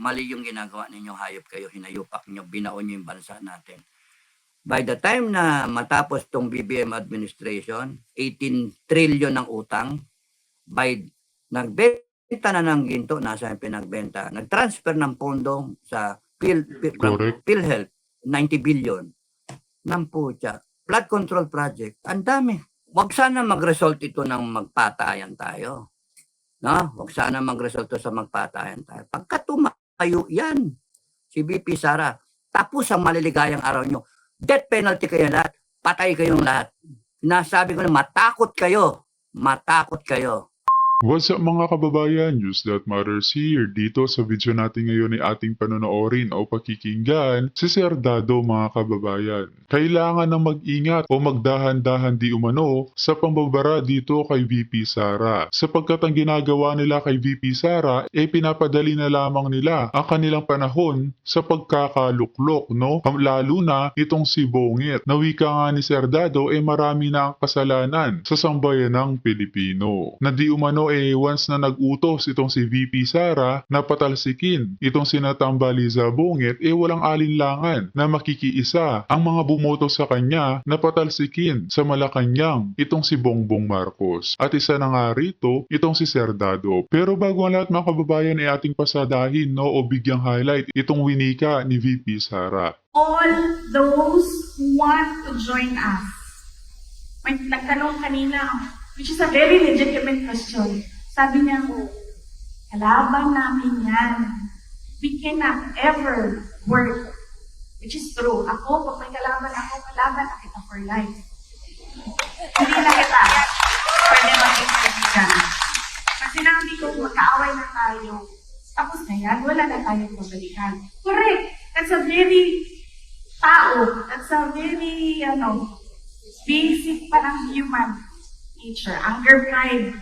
mali yung ginagawa ninyo, hayop kayo, hinayupak nyo, binaon nyo yung bansa natin. By the time na matapos tong BBM administration, 18 trillion ng utang, nagbenta na ng ginto, nasa yung pinagbenta, nag-transfer ng pondo sa PhilHealth, 90 billion, ng putya. Flood control project, ang dami. Huwag sana mag-result ito ng magpatayan tayo. No? Huwag sana mag-result ito sa magpatayan tayo. Pagka tumayo yan, si VP Sara, tapos ang maliligayang araw nyo, death penalty kayo lahat, patay kayong lahat. Nasabi ko na matakot kayo. Matakot kayo. What's up mga kababayan, News That Matters here. Dito sa video natin ngayon ay ating panonoorin o pakikinggan si Sir Dado mga kababayan. Kailangan ng mag-ingat o magdahan-dahan di umano sa pambabara dito kay VP Sara. Sapagkat ang ginagawa nila kay VP Sara ay pinapadali na lamang nila ang kanilang panahon sa pagkakaluklok, no? Lalo na itong si Bongit. Nawika nga ni Sir Dado ay marami na ang kasalanan sa sambayan ng Pilipino. Na di umano once na nag-utos itong si VP Sara na patalsikin itong sinatambaliza Bongit, walang alinlangan na makikiisa ang mga bumoto sa kanya na patalsikin sa Malacanang itong si Bongbong Marcos. At isa na nga rito, itong si Sir Dado. Pero bago ang lahat mga kababayan ay ating pasadahin o bigyang highlight itong winika ni VP Sara. All those who want to join us. May nagtanong kanina, which is a very legitimate question. Sabi niya, kalaban namin yan. We cannot ever work. Which is true. Ako, pag may kalaban na kita for life. Hindi na kita pwede maging kaibigan. Pag sinabi ko, magkaaway na tayo, tapos na yan, wala na tayong pabalikan. Correct. That's a very tao. That's a very, basic parang human nature. Anger, pride.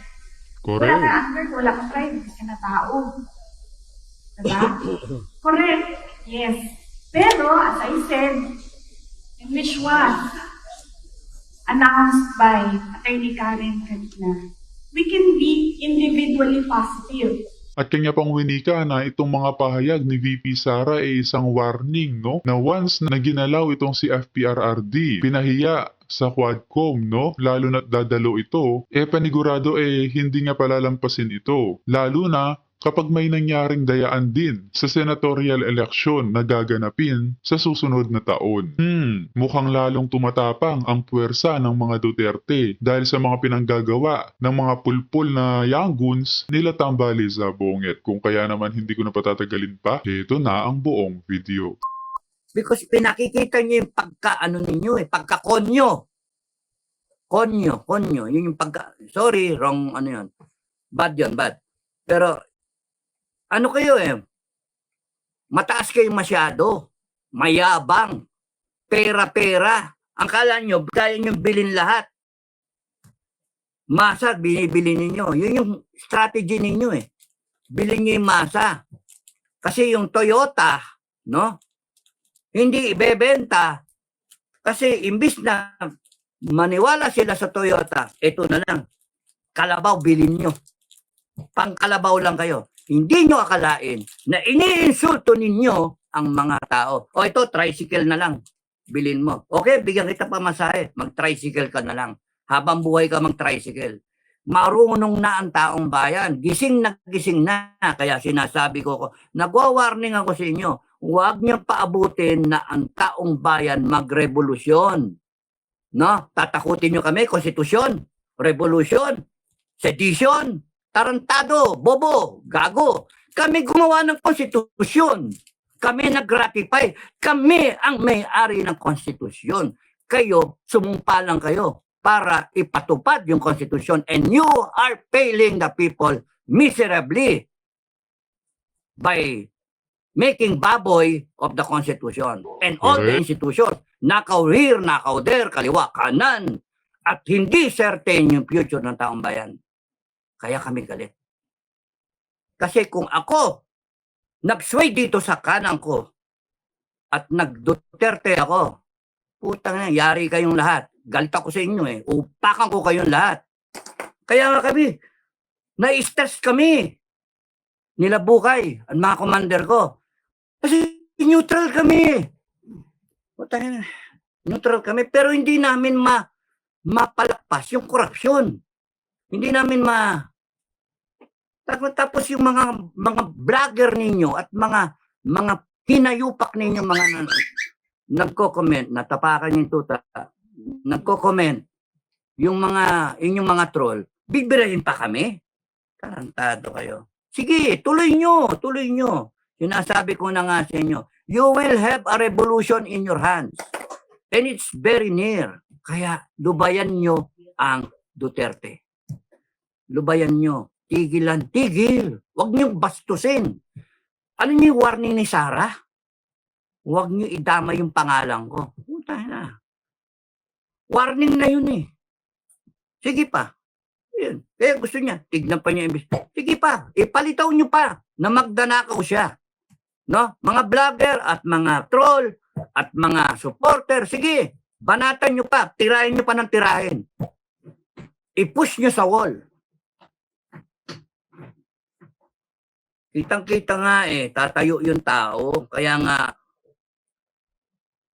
Correct. Wala ka anger, wala ka pride, hindi ka na tao. Diba? Correct. Yes. Pero, as I said, and which was announced by Attorney Karen kanina, we can be individually positive. At kanya pang winika na itong mga pahayag ni VP Sara ay isang warning, no? Na once na ginalaw itong si FPRRD, pinahiya sa Quadcom, no? Lalo na dadalo ito, panigurado hindi nga palalampasin ito. Lalo na kapag may nangyaring dayaan din sa senatorial election na gaganapin sa susunod na taon. Mukhang lalong tumatapang ang puwersa ng mga Duterte dahil sa mga pinanggagawa ng mga pulpul na young goons nila Tambaliza Bongit. Kung kaya naman hindi ko na patatagalin pa, ito na ang buong video. Because pinakikita nyo yung pagka-ano ninyo pagka-konyo. Konyo. Yun yung sorry, wrong yun. Bad yun, bad. Pero, ano kayo mataas kayo masyado. Mayabang. Pera-pera. Ang kala nyo, kaya nyo bilhin lahat. Masa, binibili ninyo. Yun yung strategy ninyo Bilhin nyo yung masa. Kasi yung Toyota, no? Hindi ibebenta. Kasi imbis na maniwala sila sa Toyota, ito na lang. Kalabaw, bilhin nyo. Pangkalabaw lang kayo. Hindi nyo akalain na iniinsulto ninyo ang mga tao. O ito, tricycle na lang. Bilhin mo. Okay, bigyan kita pamasahe. Mag-tricycle ka na lang. Habang buhay ka mag-tricycle. Marunong na ang taong bayan. Gising na. Kaya sinasabi ko, nagwa-warning ako sa inyo. Huwag niyong paabutin na ang taong bayan magrevolusyon. No? Tatakutin niyo kami, konstitusyon, revolution, sedition, tarantado, bobo, gago. Kami gumawa ng konstitusyon. Kami nag-ratify. Kami ang may-ari ng konstitusyon. Kayo, sumumpa lang kayo para ipatupad yung konstitusyon. And you are failing the people miserably by making baboy of the Constitution. And all the institutions, nakaw here, nakaw there, kaliwa, kanan, at hindi certain yung future ng taong bayan. Kaya kami galit. Kasi kung ako, nag-sway dito sa kanan ko, at nag-Duterte ako, putang na, yari kayong lahat. Galit ako sa inyo Upakan ko kayong lahat. Kaya nga kami, na-stress kami. nila Bukay, ang mga commander ko. Kasi neutral kami. Puta na, neutral kami, pero hindi namin mapalakpas yung korupsyon. Hindi namin tapos yung mga vlogger ninyo at mga hinayupak ninyo mga nagko-comment, natapakan yung tuta, nagko-comment, yung inyong mga troll, bibirahin pa kami? Tarantado kayo. Sige, tuloy nyo. Sinasabi ko na nga sa inyo, you will have a revolution in your hands. And it's very near. Kaya lubayan nyo ang Duterte. Lubayan nyo. Tigil. Huwag nyo bastusin. Ano yung warning ni Sarah? Huwag nyo idama yung pangalan ko. Puta na. Warning na yun eh. Sige pa. Yun. Kaya gusto niya, tignan pa niya. Sige pa, ipalitaw nyo pa na magdanakaw siya. No? Mga vlogger at mga troll at mga supporter, sige, banatan nyo pa, tirahin nyo pa ng tirahin. I-push nyo sa wall. Kitang-kita nga tatayo yung tao. Kaya nga,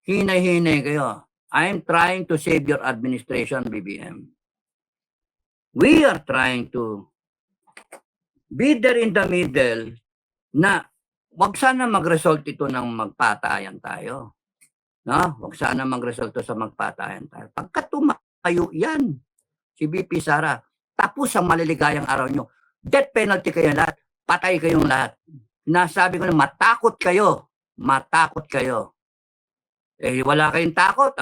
hinay-hinay kayo. I'm trying to save your administration, BBM. We are trying to be there in the middle na wag sana mag-result ito ng magpatayan tayo. No? Wag sana mag-result sa magpatayan tayo. Pagka tumayo yan, si BP Sara, tapos ang maliligayang araw nyo, death penalty kayo lahat. Patay kayong lahat. Nasabi ko na matakot kayo. Wala kayong takot.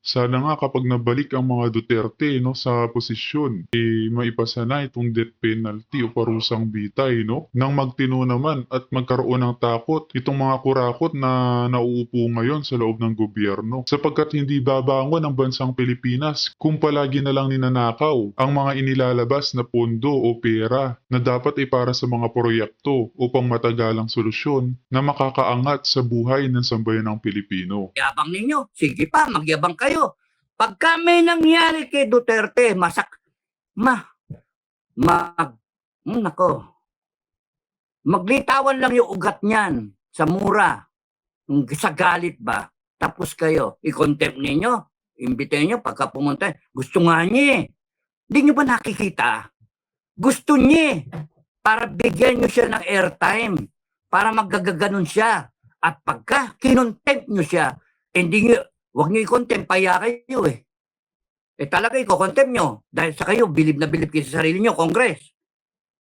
Sana nga kapag nabalik ang mga Duterte sa posisyon, maipasa na itong death penalty o parusang bitay, nang magtino naman at magkaroon ng takot itong mga kurakot na nauupo ngayon sa loob ng gobyerno. Sapagkat hindi babangon ang bansang Pilipinas kung palagi na lang ninanakaw ang mga inilalabas na pondo o pera na dapat ay para sa mga proyekto o pangmatagalang solusyon na makakaangat sa buhay ng sambayan ng Pilipino. Yabang ninyo. Sige pa, magyabang kayo. Pagka may nangyari kay Duterte, maglitawan lang yung ugat niyan sa mura, sa galit ba? Tapos kayo, i-contempt ninyo, imbitahin nyo, pagka pumunta, gusto nga niya. Hindi nyo ba nakikita? Gusto niya para bigyan nyo siya ng airtime, para magagaganon siya. At pagka kinontempt nyo siya, hindi nyo, huwag nyo i-contempt, paya kayo talaga i-contempt nyo. Dahil sa kayo, bilib na bilib kayo sa sarili nyo, Congress.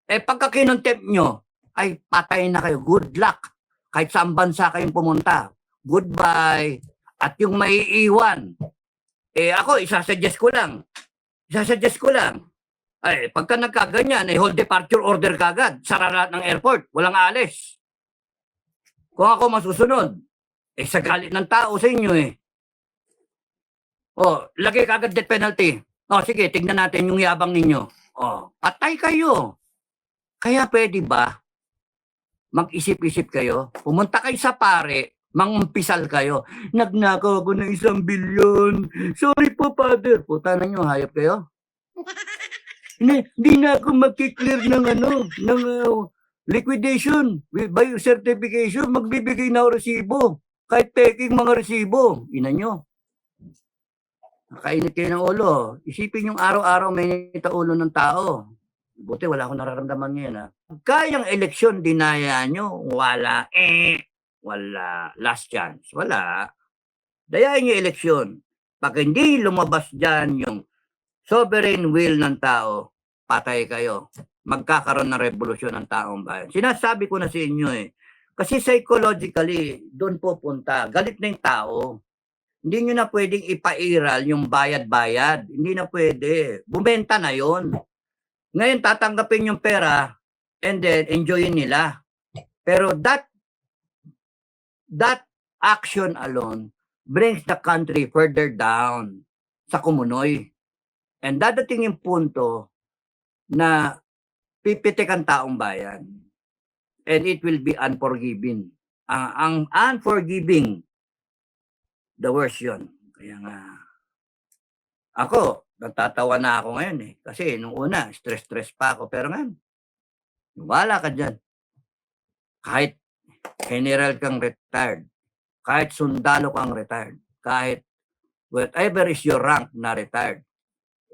Pagka kinontempt nyo, ay patay na kayo. Good luck. Kahit saan bansa kayong pumunta. Goodbye. At yung maiiwan, ako, isasuggest ko lang. Pagka nagkaganyan, hold departure order kagad. Sara lahat ng airport. Walang alis. Kung ako masusunod, sa galit ng tao sa inyo lagay kagad death penalty. Sige, tignan natin yung yabang ninyo. Patay kayo. Kaya pwede ba mag-isip-isip kayo? Pumunta kayo sa pare, mangumpisal kayo. Nagnakaw ako ng 1 billion. Sorry po, father. Puta na nyo, hayop kayo. Hindi na ako mag-clear ng liquidation. By certification, magbibigay na ako resibo. Kahit peking mga resibo. Ina nyo. Nakainit kayo ng ulo. Isipin yung araw-araw may init ang ulo ng tao. Buti wala akong nararamdaman ngayon. Kayang eleksyon dinaya nyo, wala. Wala. Last chance. Wala. Dayain nyo eleksyon. Pag hindi lumabas dyan yung sovereign will ng tao, patay kayo. Magkakaroon ng revolusyon ng taong bayan. Sinasabi ko na sa inyo Kasi psychologically, doon pupunta. Galit na yung tao. Hindi nyo na pwedeng ipairal yung bayad-bayad. Hindi na pwede. Bumenta na yon. Ngayon, tatanggapin yung pera and then enjoyin nila. Pero that action alone brings the country further down sa kumunoy. And dadating yung punto na pipitik ang taong bayan. And it will be unforgiving. Ang unforgiving, the worst yun. Kaya nga, ako, natatawa na ako ngayon Kasi nung una, stress pa ako. Pero ngayon, wala ka dyan. kahit general kang retired, kahit sundalo kang retired, kahit whatever is your rank na retired,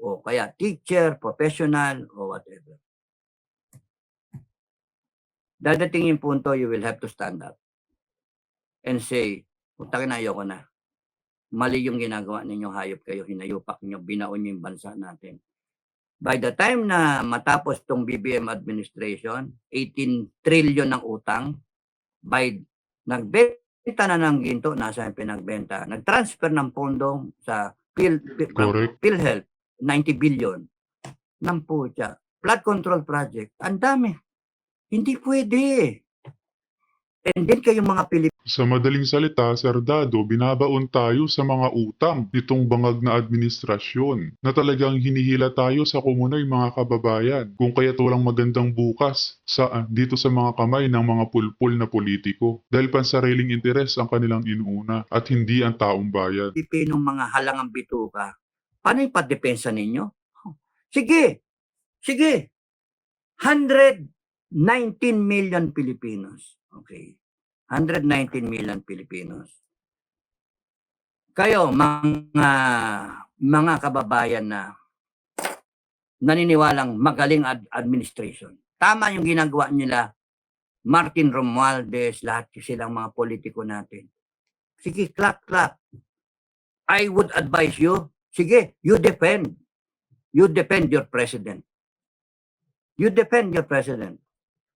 o kaya teacher, professional, o whatever. Dadating yung punto, you will have to stand up and say, putang ina, ayoko na. Mali yung ginagawa ninyo, hayop kayo, hinayupak nyo, binaon nyo yung bansa natin. By the time na matapos tong BBM administration, 18 trillion ng utang, by nagbenta na ng ginto, nasa yung pinagbenta, nag-transfer ng pondo sa Correct. PhilHealth, 90 billion, ng putya. Flood control project, ang dami. Hindi pwede. And then kayong mga Pilipino, Sa madaling salita, Sir Dado, binabaon tayo sa mga utang nitong bangag na administrasyon na talagang hinihila tayo sa komunay mga kababayan kung kaya't walang magandang bukas dito sa mga kamay ng mga pulpul na politiko dahil pansariling interes ang kanilang inuuna at hindi ang taong bayan. Pilipinong mga halangang bituka, paano yung padepensa ninyo? Sige, sige. 119 million Filipinos. Okay. 119 million Filipinos. Kayo, mga kababayan na naniniwalang magaling administration. Tama yung ginagawa nila, Martin Romualdez, lahat silang mga politiko natin. Sige, clap. I would advise you, sige, you defend. You defend your president. You defend your president.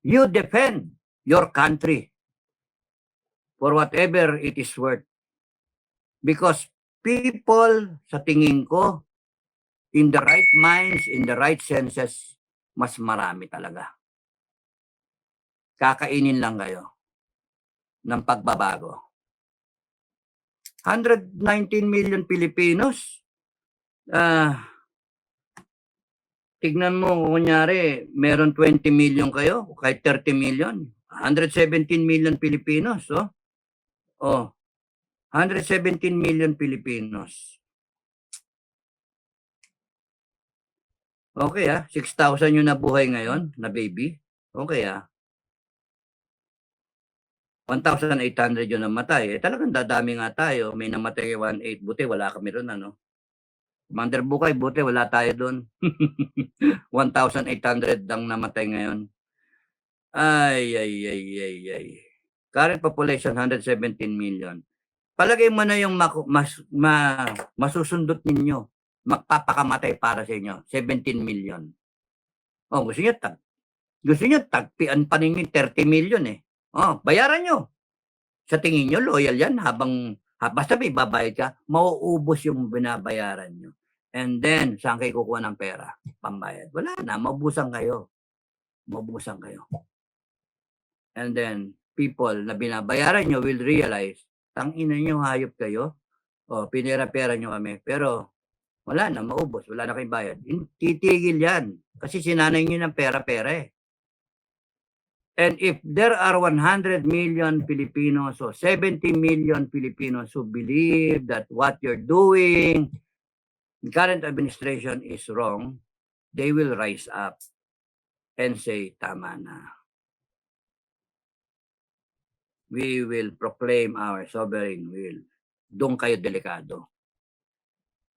You defend your country for whatever it is worth. Because people, sa tingin ko, in the right minds, in the right senses, mas marami talaga. Kakainin lang kayo ng pagbabago. 119 million Filipinos. Tignan mo, kunyari, meron 20 million kayo, kahit 30 million. 117 million Filipinos, oh. Oh, 117 million Filipinos. Okay 6,000 yung nabuhay ngayon na baby. Okay 1,800 yung namatay. Talagang dadami nga tayo. May namatay 1,800. Buti wala kami ron Commander Bukay, buti wala tayo doon. 1,800 ang namatay ngayon. Ay. Current population, 117 million. Palagay mo na yung masusundot ninyo, magpapakamatay para sa inyo, 17 million. Oh, gusto nyo tagpian pa ninyo 30 million eh. Oh, bayaran nyo. Sa tingin nyo, loyal yan basta may babayad ka, mauubos yung binabayaran nyo. And then, saan kayo kukuha ng pera? Pambayad. Wala na, maubusan kayo. And then, people na binabayaran nyo will realize, tangina nyo, hayop kayo. O, pinira-pera nyo kami. Pero, wala na, maubos. Wala na kayong bayad. Titigil yan. Kasi sinanay nyo ng pera-pera eh. And if there are 100 million Filipinos or 70 million Filipinos who believe that what you're doing, the current administration is wrong, they will rise up and say, tama na. We will proclaim our sovereign will. Doon kayo delikado.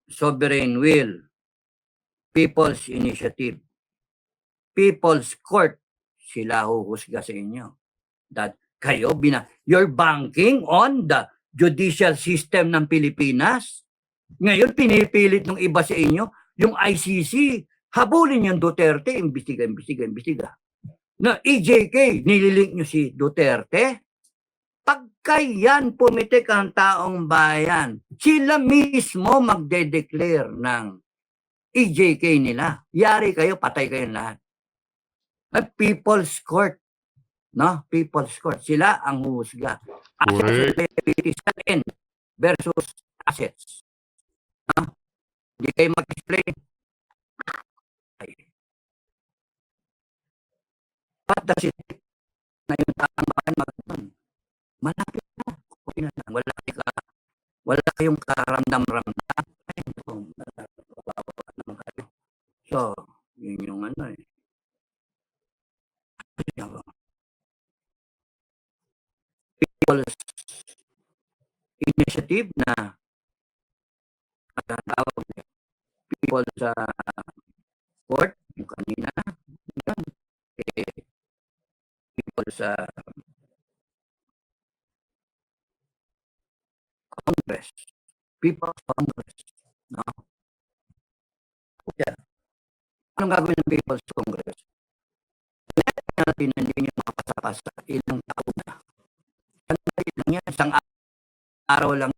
Sovereign will, people's initiative, people's court, sila huhusga sa inyo. That kayo, you're banking on the judicial system ng Pilipinas. Ngayon, pinipilit ng iba sa inyo, yung ICC, habulin yung Duterte, imbestiga. Na EJK, nililink nyo si Duterte. Pagka yan pumitik ang taong bayan, sila mismo magde-declare ng EJK nila. Yari kayo, patay kayo lahat. People's Court. No? People's Court. Sila ang huhusga. Assets versus assets. Hindi kayo mag-explain. What does it take na yung taong bayan mag-doon? Malapit na. Wala kayong karamdam-ramdam. So, yun yung people's initiative na tawag niya, people sa court, yung kanina, yun, people sa Congress, People's Congress, no? Yeah. Anong gagawin ng People's Congress? Natin hindi nyo makasaka sa ilang taon na. Ano lang yan, isang araw lang